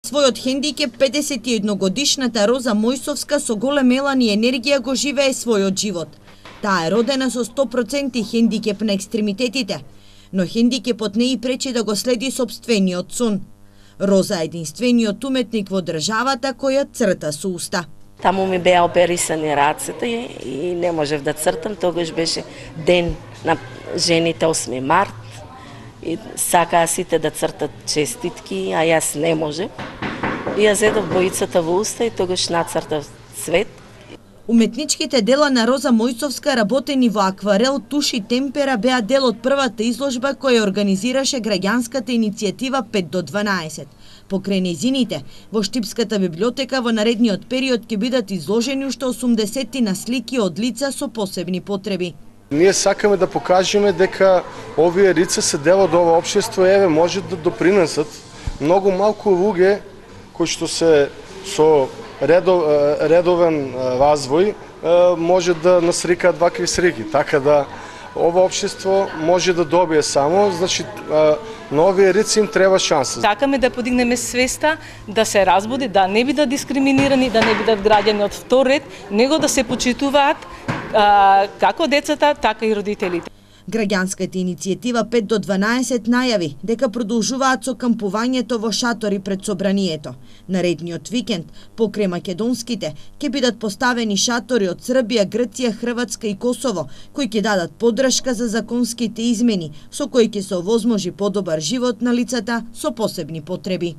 Својот хендикеп 51-годишната Роза Мојсовска со голем елан и енергија го живее својот живот. Таа е родена со 100% хендикеп на екстремитетите, но хендикепот не и пречи да го следи сопствениот сон. Роза е единствениот уметник во државата која црта со уста. Таму ми беа оперисани рацете и не можев да цртам, тогаш беше ден на жените 8 март. И сакаа сите да цртат честитки, а јас не можев. И ја зедов боицата во уста и тогаш нацртав цвет. Уметничките дела на Роза Мојсовска, работени во акварел, туш и темпера, беа дел од првата изложба која организираше граѓанската иницијатива 5 до 12. Покрај нејзините, во Штипската библиотека во наредниот период ќе бидат изложени уште 80 слики од лица со посебни потреби. Ние сакаме да покажеме дека овие лица се дел од ова општество и еве можат да допринесат. Многу малку луѓе кои што се со редовен развој може да насрикаат вакви слики, така да ова општество може да добие само, значи на овие лица им треба шанса. Сакаме да подигнеме свеста, да се разбуди, да не бидат дискриминирани, да не бидат граѓани од втор ред, него да се почитуваат како децата, така и родителите. Граѓанската иницијатива 5 до 12 најави дека продолжуваат со кампувањето во шатори пред собранието. Наредниот викенд, покрај македонските, ќе бидат поставени шатори од Србија, Грција, Хрватска и Косово, кои ќе дадат поддршка за законските измени, со кои ќе се овозможи подобар живот на лицата со посебни потреби.